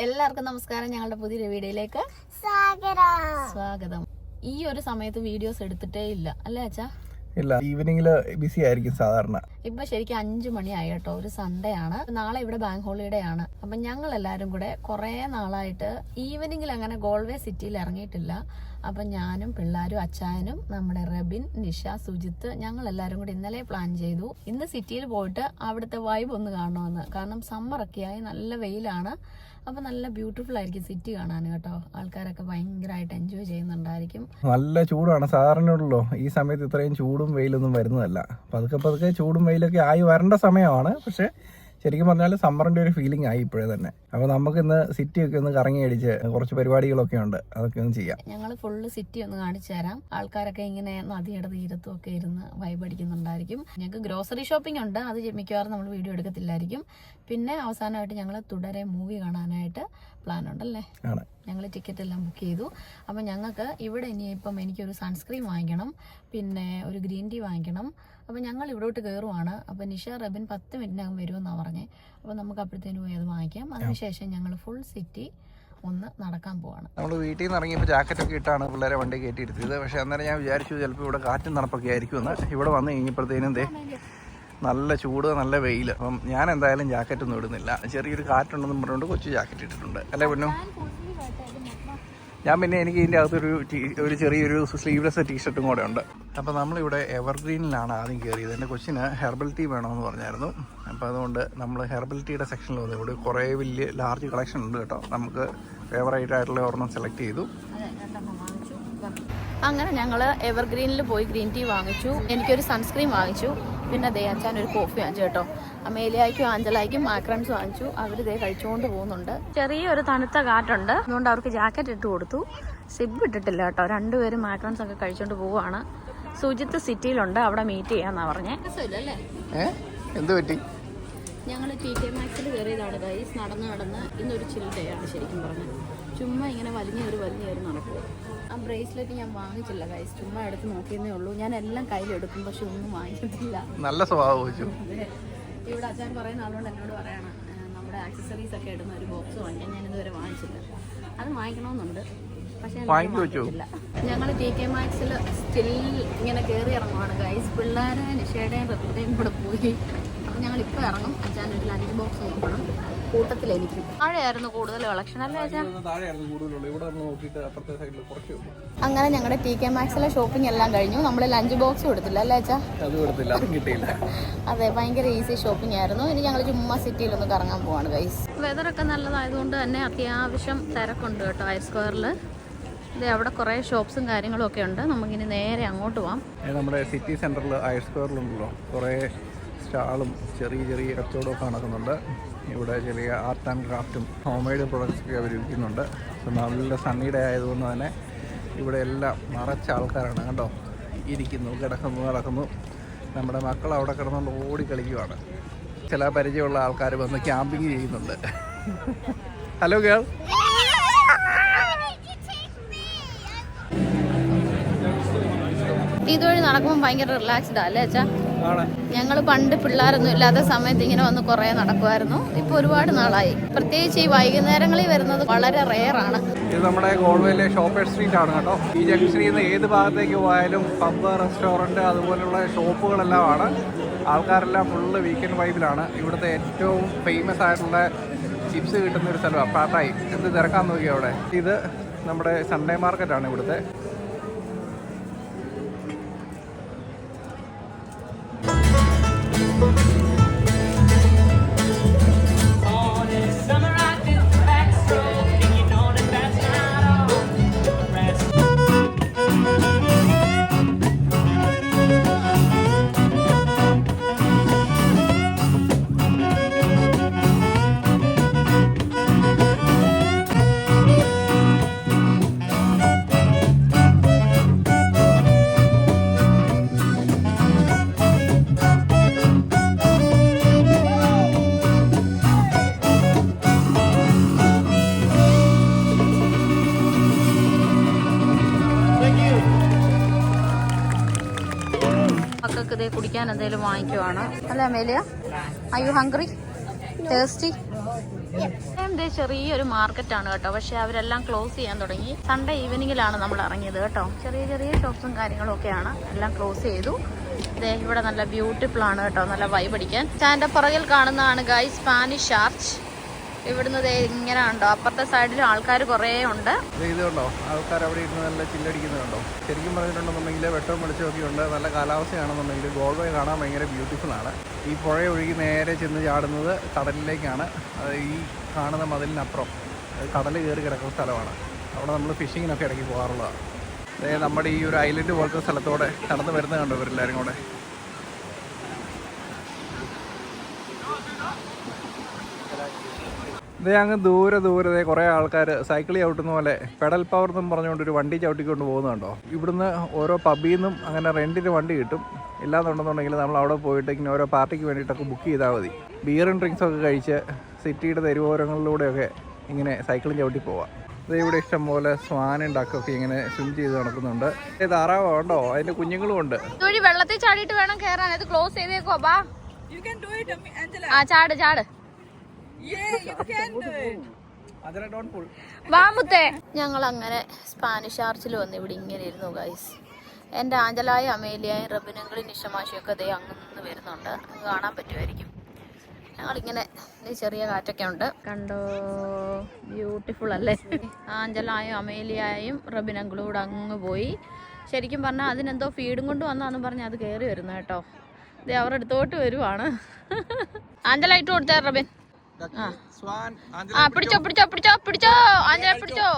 എല്ലാവർക്കും നമസ്കാരം. ഞങ്ങളുടെ പുതിയ വീഡിയോയിലേക്ക് സ്വാഗതം. ഈ ഒരു സമയത്ത് വീഡിയോസ് എടുത്തിട്ടേ ഇല്ല അല്ലേ അച്ഛാ? ഇല്ല, ഈവനിങ്ങില് ബിസി ആയിരിക്കും സാധാരണ. ഇപ്പൊ ശരിക്കും 5 മണിയായി കേട്ടോ. ഒരു സൺഡേ ആണ്. നാളെ ഇവിടെ ബാങ്ക് ഹോളിഡേ ആണ്. അപ്പൊ ഞങ്ങൾ എല്ലാരും കൂടെ കുറെ നാളായിട്ട് ഈവനിങ്ങിൽ അങ്ങനെ ഗോൾവേ സിറ്റിയിൽ ഇറങ്ങിയിട്ടില്ല. അപ്പൊ ഞാനും പിള്ളേരും അച്ചായനും നമ്മുടെ റബിൻ, നിഷ, സുജിത്ത് ഞങ്ങൾ എല്ലാരും കൂടി ഇന്നലെ പ്ലാൻ ചെയ്തു ഇന്ന് സിറ്റിയിൽ പോയിട്ട് അവിടുത്തെ വൈബ് ഒന്ന് കാണണമെന്ന്. കാരണം സമ്മറൊക്കെ ആയി, നല്ല വെയിലാണ്. അപ്പൊ നല്ല ബ്യൂട്ടിഫുൾ ആയിരിക്കും സിറ്റി കാണാൻ കേട്ടോ. ആൾക്കാരൊക്കെ ഭയങ്കരമായിട്ട് എൻജോയ് ചെയ്യുന്നുണ്ടായിരിക്കും. നല്ല ചൂടാണ് സാധാരണയുള്ളൂ. ഈ സമയത്ത് ഇത്രയും ചൂടും വെയിലൊന്നും വരുന്നതല്ല. പതുക്കെ പതുക്കെ ചൂടും വെയിലൊക്കെ ആയി വരേണ്ട സമയമാണ്. പക്ഷെ ശരിക്കും പറഞ്ഞാൽ സമ്മറിന്റെ ഒരു ഫീലിംഗ് ആയി ഇപ്പോഴേ തന്നെ. അപ്പൊ നമുക്ക് ഇന്ന് സിറ്റി ഒക്കെ ഒന്ന് കറങ്ങി അടിച്ച് കുറച്ച് പരിപാടികളൊക്കെ ഉണ്ട്, അതൊക്കെ ഒന്ന് ചെയ്യാം. ഞങ്ങൾ ഫുള്ള് സിറ്റി ഒന്ന് കാണിച്ചു തരാം. ആൾക്കാരൊക്കെ ഇങ്ങനെ നദിയുടെ തീരത്തും ഒക്കെ ഇരുന്ന് വൈബ് അടിക്കുന്നുണ്ടായിരിക്കും. ഞങ്ങൾക്ക് ഗ്രോസറി ഷോപ്പിംഗ് ഉണ്ട്, അത് മിക്കവാറും നമ്മൾ വീഡിയോ എടുക്കത്തില്ലായിരിക്കും. പിന്നെ അവസാനമായിട്ട് ഞങ്ങൾ തുടരെ മൂവി കാണാനായിട്ട് പ്ലാൻ ഉണ്ടല്ലേ. ഞങ്ങൾ ടിക്കറ്റ് എല്ലാം ബുക്ക് ചെയ്തു. അപ്പം ഞങ്ങൾക്ക് ഇവിടെ ഇനിയിപ്പം എനിക്കൊരു സൺസ്ക്രീൻ വാങ്ങിക്കണം, പിന്നെ ഒരു ഗ്രീൻ ടീ വാങ്ങിക്കണം. അപ്പം ഞങ്ങൾ ഇവിടോട്ട് കയറുവാണ്. അപ്പം നിഷ, റബിൻ 10 മിനിറ്റിനകം വരുമെന്നാണ് പറഞ്ഞത്. അപ്പം നമുക്ക് അപ്പോഴത്തേനും പോയി അത് വാങ്ങിക്കാം. അതിനുശേഷം ഞങ്ങൾ ഫുൾ സിറ്റി ഒന്ന് നടക്കാൻ പോവാണ്. നമ്മൾ വീട്ടിൽ നിന്ന് ഇറങ്ങിയപ്പോൾ ജാക്കറ്റൊക്കെ ഇട്ടാണ് പിള്ളേരെ വണ്ടി കയറ്റിയിരുത്തിയത്. പക്ഷെ അന്നേരം ഞാൻ വിചാരിച്ചു ചിലപ്പോൾ ഇവിടെ കാറ്റും നടപ്പൊക്കെ ആയിരിക്കുമെന്ന്. ഇവിടെ വന്ന് കഴിഞ്ഞപ്പോഴത്തേനും നല്ല ചൂട്, നല്ല വെയിൽ. അപ്പം ഞാൻ എന്തായാലും ജാക്കറ്റ് ഒന്നും ഇടുന്നില്ല. ചെറിയൊരു കാറ്റുണ്ടെന്നും പറഞ്ഞുകൊണ്ട് കൊച്ചു ജാക്കറ്റ് ഇട്ടിട്ടുണ്ട് അല്ലേ പൊന്നു? ഞാൻ പിന്നെ എനിക്ക് ഇതിൻ്റെ അകത്തൊരു ചെറിയൊരു സ്ലീവ്ലെസ് ടീഷർട്ടും കൂടെ ഉണ്ട്. അപ്പോൾ നമ്മളിവിടെ എവർഗ്രീനിലാണ് ആദ്യം കയറിയത്. എൻ്റെ കൊച്ചിന് ഹെർബൽ ടീ വേണമെന്ന് പറഞ്ഞായിരുന്നു. അപ്പോൾ അതുകൊണ്ട് നമ്മൾ ഹെർബൽ ടീയുടെ സെക്ഷനിൽ വന്നു. ഇവിടെ കുറേ വലിയ ലാർജ് കളക്ഷൻ ഉണ്ട് കേട്ടോ. നമുക്ക് ഫേവറേറ്റ് ആയിട്ടുള്ള ഒരെണ്ണം സെലക്ട് ചെയ്തു. അങ്ങനെ ഞങ്ങൾ എവർഗ്രീനിൽ പോയി ഗ്രീൻ ടീ വാങ്ങിച്ചു. എനിക്കൊരു സൺസ്ക്രീൻ വാങ്ങിച്ചു. പിന്നെ അച്ചാൻ ഒരു കോഫി വാങ്ങിച്ചു കേട്ടോ. അമേലിയായ്ക്കും ആഞ്ചലായ്ക്കും മാക്രൺസ് വാങ്ങിച്ചു. അവർ കഴിച്ചുകൊണ്ട് പോകുന്നുണ്ട്. ചെറിയൊരു തണുത്ത കാറ്റുണ്ട്, അതുകൊണ്ട് അവർക്ക് ജാക്കറ്റ് ഇട്ട് കൊടുത്തു. സിബ് ഇട്ടിട്ടില്ല കേട്ടോ. രണ്ടുപേരും മാക്രൺസ് ഒക്കെ കഴിച്ചുകൊണ്ട് പോവുകയാണ്. സുജിത്ത് സിറ്റിയിലുണ്ട്, അവിടെ മീറ്റ് ചെയ്യാന്നാ പറഞ്ഞേ. എന്ത് പറ്റി? ഞങ്ങൾ TK Maxx കയറിയതാണ് ഗൈസ്. നടന്ന് ഇന്നൊരു ചിൽ ഡേ ആണ് ശരിക്കും പറഞ്ഞത്. ചുമ്മാ ഇങ്ങനെ വലിഞ്ഞേറി നടക്കുക. ആ ബ്രേസ്ലെറ്റ് ഞാൻ വാങ്ങിച്ചില്ല ഗൈസ്, ചുമ്മാ എടുത്ത് നോക്കിയെന്നേ ഉള്ളൂ. ഞാൻ എല്ലാം കയ്യിലെടുക്കും, പക്ഷെ ഒന്നും വാങ്ങിച്ചിട്ടില്ല. നല്ല സ്വഭാവം. ഇവിടെ അച്ഛൻ കുറേ നാളുകൊണ്ട് എന്നോട് പറയാണ് നമ്മുടെ ആക്സസറീസ് ഒക്കെ ഇടുന്ന ഒരു ബോക്സ് വാങ്ങിക്കാൻ. ഞാൻ ഇതുവരെ വാങ്ങിച്ചില്ല. അത് വാങ്ങിക്കണമെന്നുണ്ട്, പക്ഷെ വാങ്ങിച്ചില്ല. ഞങ്ങൾ TK Maxx സ്റ്റിൽ ഇങ്ങനെ കയറി ഇറങ്ങുവാണ് ഗൈസ്. പിള്ളേരെ നിഷയുടെയും റബിന്റെയും കൂടെ പോയി. അപ്പം ഞങ്ങൾ ഇപ്പോൾ ഇറങ്ങും. അച്ഛൻ ഒരു ലഞ്ച് ബോക്സ് നോക്കണം. കൂട്ടത്തിൽ എനിക്ക് താഴെയായിരുന്നു കൂടുതൽ കളക്ഷൻ അല്ലേ അച്ഛാ? അങ്ങനെ ഞങ്ങളുടെ TK Maxx ഷോപ്പിംഗ് എല്ലാം കഴിഞ്ഞു. നമ്മൾ ലഞ്ച് ബോക്സ് കൊടുത്തില്ല അല്ലേ അച്ഛാ? അതെ, ഭയങ്കര ഈസി ഷോപ്പിംഗ് ആയിരുന്നു. ഇനി ഞങ്ങൾ ചുമ്മാ സിറ്റിയിലൊന്ന് കറങ്ങാൻ പോവാണ് ഗൈസ്. വെതറൊക്കെ നല്ലതായതുകൊണ്ട് തന്നെ അത്യാവശ്യം തിരക്കുണ്ട് കേട്ടോ ഐ സ്ക്വയറിൽ. അവിടെ കുറേ ഷോപ്സും കാര്യങ്ങളും ഒക്കെ ഉണ്ട്. നമുക്കിനി നേരെ അങ്ങോട്ട് പോവാം. നമ്മുടെ സിറ്റി സെൻറ്ററിൽ ഐ സ്ക്വയറിലുണ്ടല്ലോ കുറേ സ്റ്റാളും ചെറിയ കച്ചവടമൊക്കെ നടക്കുന്നുണ്ട്. ഇവിടെ ചെറിയ ആർട്ട് ആൻഡ് ക്രാഫ്റ്റും ഹോം മെയ്ഡ് പ്രൊഡക്ട്സൊക്കെ അവർ വിൽക്കുന്നുണ്ട്. നല്ല സണ്ണി ഡേ ആയതുകൊണ്ട് തന്നെ ഇവിടെ എല്ലാം നിറച്ച ആൾക്കാരാണ് കേട്ടോ. ഇരിക്കുന്നു, നടക്കുന്നു. നമ്മുടെ മക്കൾ അവിടെ കിടന്നുകൊണ്ട് ഓടി കളിക്കുവാണ്. ചില പരിചയമുള്ള ആൾക്കാർ വന്ന് ക്യാമ്പിങ് ചെയ്യുന്നുണ്ട്. Hello girl. ഇതുവഴി നടക്കുമ്പോൾ ഭയങ്കര റിലാക്സ്ഡ് അല്ലേ അച്ഛാ? ഞങ്ങൾ പണ്ട് പിള്ളേരൊന്നും ഇല്ലാത്ത സമയത്ത് ഇങ്ങനെ വന്ന് കുറേ നടക്കുമായിരുന്നു. ഇപ്പോൾ ഒരുപാട് നാളായി. പ്രത്യേകിച്ച് ഈ വൈകുന്നേരങ്ങളിൽ വരുന്നത് വളരെ റെയറാണ്. ഇത് നമ്മുടെ ഗോൾവേയിലെ ഷോപ്പേഴ്സ് സ്ട്രീറ്റ് ആണ് കേട്ടോ. ഈ ജംഗ്ഷനിൽ നിന്ന് ഏത് ഭാഗത്തേക്ക് പോയാലും പബ്ബ്, റെസ്റ്റോറൻറ്റ്, അതുപോലുള്ള ഷോപ്പുകളെല്ലാം ആണ്. ആൾക്കാരെല്ലാം ഫുള്ള് വീക്കെൻഡ് വൈബിലാണ്. ഇവിടുത്തെ ഏറ്റവും ഫേമസ് ആയിട്ടുള്ള ചിപ്സ് കിട്ടുന്ന ഒരു സ്ഥലമാണ് പാട്ടായി. എന്ത് തിരക്കാൻ നോക്കി അവിടെ. ഇത് നമ്മുടെ സൺഡേ മാർക്കറ്റാണ് ഇവിടുത്തെ. ഇതേ കുടിക്കാൻ എന്തെങ്കിലും വാങ്ങിക്കുവാണ് അല്ലേ Amelia? Are you hungry? Tasty? ചെറിയൊരു മാർക്കറ്റാണ് കേട്ടോ, പക്ഷെ അവരെല്ലാം ക്ലോസ് ചെയ്യാൻ തുടങ്ങി. സൺഡേ ഈവനിങ്ങിലാണ് നമ്മൾ ഇറങ്ങിയത് കേട്ടോ. ചെറിയ ചെറിയ ഷോപ്സും കാര്യങ്ങളും ഒക്കെയാണ്, എല്ലാം ക്ലോസ് ചെയ്തു. ഇവിടെ നല്ല ബ്യൂട്ടിഫുൾ ആണ് കേട്ടോ, നല്ല വൈബ് അടിക്കാൻ. സ്റ്റാൻഡ് പുറകിൽ കാണുന്നതാണ് ഗൈസ് സ്പാനിഷ് ആർച്ച്. ഇവിടുന്ന് ഇങ്ങനെ ഉണ്ടോ, അപ്പുറത്തെ സൈഡിലും ആൾക്കാർ കുറേ ഉണ്ട്. ഇതുണ്ടോ ആൾക്കാർ അവിടെ ഇരുന്ന് നല്ല ചില്ലടിക്കുന്നുണ്ടോ. ശരിക്കും പറഞ്ഞിട്ടുണ്ടെന്നുണ്ടെങ്കിൽ വെട്ടവും വെളിച്ചമൊക്കെ ഉണ്ട്, നല്ല കാലാവസ്ഥയാണെന്നുണ്ടെങ്കിൽ ഗോൾവേ കാണാൻ ഭയങ്കര ബ്യൂട്ടിഫുൾ ആണ്. ഈ പുഴ ഒഴുകി നേരെ ചെന്ന് ചാടുന്നത് കടലിലേക്കാണ്. അത് ഈ കാണുന്ന മതിലിനപ്പുറം കടൽ കയറി കിടക്കുന്ന സ്ഥലമാണ്. അവിടെ നമ്മൾ ഫിഷിങ്ങിനൊക്കെ ഇടയ്ക്ക് പോകാറുള്ളതാണ്. അതായത് നമ്മുടെ ഈ ഒരു ഐലൻഡ് പോലത്തെ സ്ഥലത്തോടെ നടന്ന് വരുന്നത് കണ്ടോ ഇവരെല്ലാവരും കൂടെ. ഇത് അങ്ങ് ദൂരെ കുറേ ആൾക്കാർ സൈക്കിൾ ചവിട്ടുന്ന പോലെ പെഡൽ പവർ എന്നും പറഞ്ഞുകൊണ്ട് ഒരു വണ്ടി ചവിട്ടിക്കൊണ്ട് പോകുന്നുണ്ടോ. ഇവിടുന്ന് ഓരോ പബ്ബിൽ നിന്നും അങ്ങനെ റെൻറ്റിന് വണ്ടി കിട്ടും. ഇല്ലാന്നുണ്ടെന്നുണ്ടെങ്കിൽ നമ്മൾ അവിടെ പോയിട്ട് ഇങ്ങനെ ഓരോ പാർട്ടിക്ക് വേണ്ടിയിട്ടൊക്കെ ബുക്ക് ചെയ്താൽ മതി. ബിയറും ഡ്രിങ്ക്സൊക്കെ കഴിച്ച് സിറ്റിയുടെ തെരുവോരങ്ങളിലൂടെയൊക്കെ ഇങ്ങനെ സൈക്കിളും ചവിട്ടി പോവാം. ഇത് ഇവിടെ ഇഷ്ടം പോലെ സ്വാനും ഡക്കൊക്കെ ഇങ്ങനെ സ്വിം ചെയ്ത് നടക്കുന്നുണ്ട്. താറാവോ ഉണ്ടോ, അതിന്റെ കുഞ്ഞുങ്ങളും ഉണ്ട്. വെള്ളത്തിൽ ചാടിയിട്ട് വേണം കയറാൻ. അത് ക്ലോസ് ചെയ്തേക്കോ. ബാ ചാട് ചാട്. വാമുത്തേ. ഞങ്ങൾ അങ്ങനെ സ്പാനിഷ് ആർച്ചിൽ വന്ന് ഇവിടെ ഇങ്ങനെ ഇരുന്നു ഗൈസ്. എൻ്റെ ആഞ്ചലായ അമേലിയായും റബിനങ്ങളും നിഷമാശിയൊക്കെ അതേ അങ്ങ് വരുന്നുണ്ട്, കാണാൻ പറ്റുമായിരിക്കും. ഞങ്ങളിങ്ങനെ ചെറിയ കാറ്റൊക്കെ ഉണ്ട് കണ്ടോ, ബ്യൂട്ടിഫുൾ അല്ലേ. ആഞ്ചലായും അമേലിയായും റബിനങ്ങളും കൂടെ അങ്ങ് പോയി. ശരിക്കും പറഞ്ഞാൽ അതിനെന്തോ ഫീഡും കൊണ്ട് വന്നാന്ന് പറഞ്ഞാൽ അത് കയറി വരുന്നു കേട്ടോ. ഇത് അവരുടെ അടുത്തോട്ട് വരുവാണ്. ആഞ്ചല ഇട്ട് കൊടുത്തേ റബിൻ. പിടിച്ചോ പിടിച്ചോ പിടിച്ചോ പിടിച്ചോ ആഞ്ചല പിടിച്ചോ.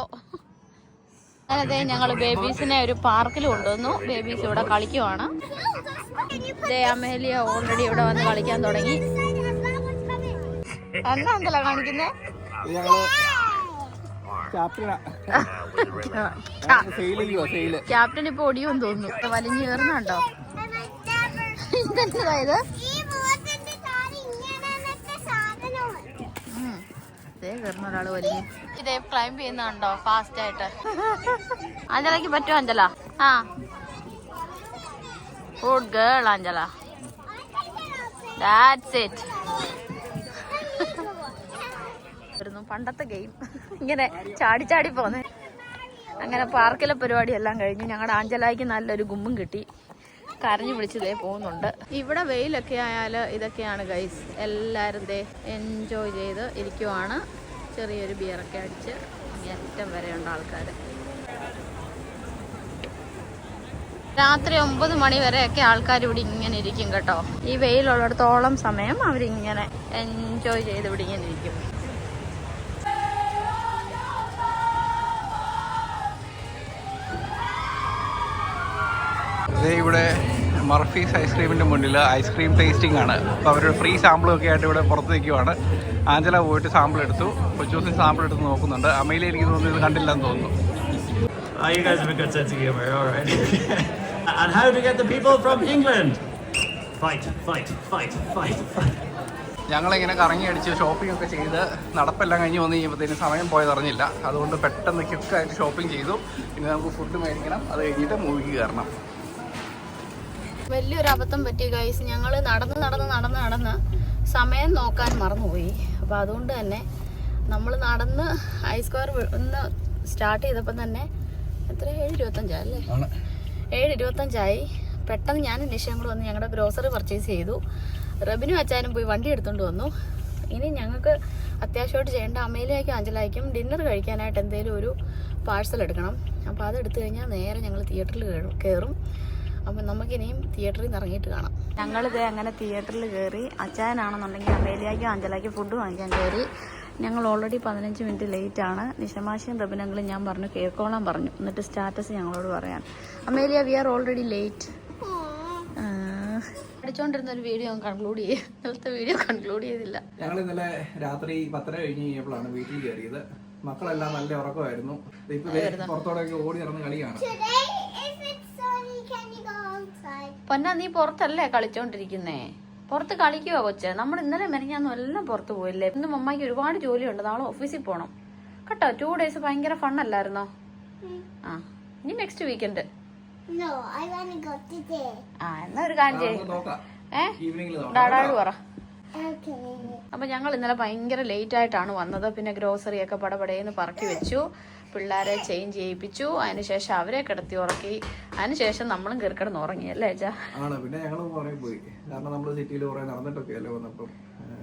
അതെ, ഞങ്ങൾ ബേബീസിനെ ഒരു പാർക്കിൽ കൊണ്ടുവന്നു. ബേബീസ് ഇവിടെ കളിക്കുവാണ്. അമേലിയ ഓൾറെഡി ഇവിടെ വന്ന് കളിക്കാൻ തുടങ്ങി. എന്നാ കാണിക്കുന്നേ? ക്യാപ്റ്റൻ ഇപ്പൊ ഒടിയും തോന്നുന്നു, വലിഞ്ഞു കയറുന്നുണ്ടോ. ഇതെന്തായത്? കയറുന്ന ഒരാള് വലിഞ്ഞു. ഇതേ ക്ലൈംബ് ചെയ്യുന്നുണ്ടോ ഫാസ്റ്റ് ആയിട്ട്. അഞ്ജലക്ക് പറ്റുമോ അഞ്ജല? ആ good girl Anjala. That's it. പണ്ടത്തെ ഗെയിം ഇങ്ങനെ ചാടി ചാടി പോന്നെ. അങ്ങനെ പാർക്കിലെ പരിപാടി എല്ലാം കഴിഞ്ഞു. ഞങ്ങളുടെ ആഞ്ചലായിക്ക് നല്ലൊരു ഗുമ്മും കിട്ടി. കരഞ്ഞു പിടിച്ചതേ പോകുന്നുണ്ട്. ഇവിടെ വെയിലൊക്കെ ആയാൽ ഇതൊക്കെയാണ് ഗൈസ്. എല്ലാവരും എൻജോയ് ചെയ്ത് ഇരിക്കുവാണ്. ചെറിയൊരു ബിയറൊക്കെ അടിച്ച് അറ്റം വരെയുണ്ട് ആൾക്കാർ. രാത്രി 9 മണി വരെയൊക്കെ ആൾക്കാർ ഇവിടെ ഇങ്ങനെ ഇരിക്കും കേട്ടോ. ഈ വെയിലുള്ളിടത്തോളം സമയം അവരിങ്ങനെ എൻജോയ് ചെയ്ത് ഇവിടെ ഇങ്ങനെ ഇരിക്കും. ഇവിടെ മർഫീസ് ഐസ്ക്രീമിൻ്റെ മുന്നിൽ ഐസ്ക്രീം ടേസ്റ്റിംഗ് ആണ്. അപ്പോൾ അവരുടെ ഫ്രീ സാമ്പിളൊക്കെ ആയിട്ട് ഇവിടെ പുറത്ത് നിൽക്കുവാണ്. ആഞ്ചല പോയിട്ട് സാമ്പിൾ എടുത്തു, കൊച്ചൂസിന് സാമ്പിൾ എടുത്ത് നോക്കുന്നുണ്ട്. അമേലിയ എനിക്ക് തോന്നുന്നു ഇത് കണ്ടില്ലെന്ന് തോന്നുന്നു. You guys have a good sense of humor, all right. And how to get the people from England? Fight, fight, fight, fight, fight. ഞങ്ങളിങ്ങനെ കറങ്ങി അടിച്ച് ഷോപ്പിംഗ് ഒക്കെ ചെയ്ത് നടപ്പെല്ലാം കഴിഞ്ഞ് വന്ന് കഴിയുമ്പോഴത്തേന് സമയം പോയതറിഞ്ഞില്ല. അതുകൊണ്ട് പെട്ടെന്ന് ക്വിക്കായിട്ട് ഷോപ്പിംഗ് ചെയ്തു. പിന്നെ നമുക്ക് ഫുഡ് മേടിക്കണം, അത് കഴിഞ്ഞിട്ട് മൂവിക്ക് കയറണം. വലിയൊരു അബദ്ധം പറ്റി ഗൈസ്. ഞങ്ങൾ നടന്ന് സമയം നോക്കാൻ മറന്നുപോയി. അപ്പോൾ അതുകൊണ്ട് തന്നെ നമ്മൾ നടന്ന് ഐസ്ക്വയർ ഒന്ന് സ്റ്റാർട്ട് ചെയ്തപ്പോൾ തന്നെ എത്ര 7:25 അല്ലേ? 7:25 പെട്ടെന്ന് ഞാനും നിഷയും കൂടെ വന്ന് ഞങ്ങളുടെ ഗ്രോസറി പർച്ചേസ് ചെയ്തു. റബിനും അച്ചാനും പോയി വണ്ടി എടുത്തുകൊണ്ട് വന്നു. ഇനി ഞങ്ങൾക്ക് അത്യാവശ്യമായിട്ട് ചെയ്യേണ്ട അമേലിയായ്ക്കും അഞ്ചലായ്ക്കും ഡിന്നർ കഴിക്കാനായിട്ട് എന്തെങ്കിലും ഒരു പാഴ്സൽ എടുക്കണം. അപ്പോൾ അതെടുത്തു കഴിഞ്ഞാൽ നേരെ ഞങ്ങൾ തിയേറ്ററിൽ കയറും. അപ്പം നമുക്കിനിയും തിയേറ്ററിൽ നിന്ന് ഇറങ്ങിയിട്ട് കാണാം. ഞങ്ങളിത് അങ്ങനെ തിയേറ്ററിൽ കയറി. അച്ചായനാണെന്നുണ്ടെങ്കിൽ അമേലിയായ്ക്കും അഞ്ചലായ്ക്കും ഫുഡ് വാങ്ങിക്കാൻ കയറി. ഞങ്ങൾ ഓൾറെഡി 15 മിനിറ്റ് ലേറ്റാണ്. നിഷമാശയും റബിനങ്ങളും ഞാൻ പറഞ്ഞു കേൾക്കോളാൻ പറഞ്ഞു. എന്നിട്ട് സ്റ്റാറ്റസ് ഞങ്ങളോട് പറയാൻ. Amelia we are already late. പഠിച്ചോണ്ടിരുന്ന ഒരു വീഡിയോ കൺക്ലൂഡ് ചെയ്യും. ഇന്നലത്തെ വീഡിയോ കൺക്ലൂഡ് ചെയ്തില്ല. ഞങ്ങൾ ഇന്നലെ രാത്രി 10:30 കഴിഞ്ഞ് കഴിഞ്ഞപ്പോഴാണ് വീട്ടിൽ കയറിയത്. മക്കളെല്ലാം നല്ല ഉറക്കമായിരുന്നു. ഇപ്പൊ പുറത്തോടൊക്കെ ഓടി നടന്ന് കളിയാണ്. പൊന്നാ നീ പുറത്തല്ലേ കളിച്ചോണ്ടിരിക്കുന്നേ? പുറത്ത് കളിക്കുവോ കൊച്ചെ? നമ്മൾ ഇന്നലെ മെനഞ്ഞാന്നും എല്ലാം പുറത്ത് പോയില്ലേ? ഇന്ന് മമ്മയ്ക്ക് ഒരുപാട് ജോലിയുണ്ട്. നാളെ ഓഫീസിൽ പോകണം കേട്ടോ. 2 days ഭയങ്കര ഫണ്ണല്ലായിരുന്നോ? ആ ഇനി നെക്സ്റ്റ് വീക്കെൻഡ്. ആ എന്നാ ഒരു കാര്യം ചെയ്യും. ഡാഡാട് പറ. അപ്പം ഞങ്ങൾ ഇന്നലെ ഭയങ്കര ലേറ്റ് ആയിട്ടാണ് വന്നത്. പിന്നെ ഗ്രോസറി ഒക്കെ പടപടേന്ന് പറക്കി വെച്ചു, പിള്ളേരെ ചേഞ്ച് ചെയ്യിപ്പിച്ചു, അതിനുശേഷം അവരെ കിടത്തി ഉറക്കി, അതിനുശേഷം നമ്മളും കയറിക്കിടന്ന് ഉറങ്ങി അല്ലേ അച്ഛാ? ആണ്. പിന്നെ ഞങ്ങൾ പുറകെ പോയി, കാരണം നമ്മൾ സിറ്റിയിൽ കുറേ നടന്നിട്ടൊക്കെ അല്ലേ വന്നപ്പം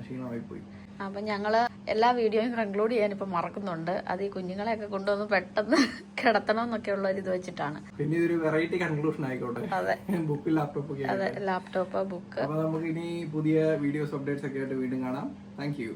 ക്ഷീണമായി പോയി. അപ്പം ഞങ്ങൾ എല്ലാ വീഡിയോയും കൺക്ലൂഡ് ചെയ്യാൻ ഇപ്പം മറക്കുന്നുണ്ട്. അത് ഈ കുഞ്ഞുങ്ങളെയൊക്കെ കൊണ്ടുവന്ന് പെട്ടെന്ന് കിടത്തണം എന്നൊക്കെ ഉള്ള ഒരു ഇത് വെച്ചിട്ടാണ്. പിന്നെ ഇതൊരു വെറൈറ്റി കൺക്ലൂഷൻ ആയിക്കോട്ടെ. അതെ, ബുക്ക് ലാപ്ടോപ്പ് ഒക്കെ. അതെ, ലാപ്ടോപ്പ്, ബുക്ക്. അപ്പൊ നമുക്ക് ഇനി പുതിയ വീഡിയോസ് അപ്ഡേറ്റ്സ് ഒക്കെ ആയിട്ട് വീണ്ടും കാണാം. Thank you.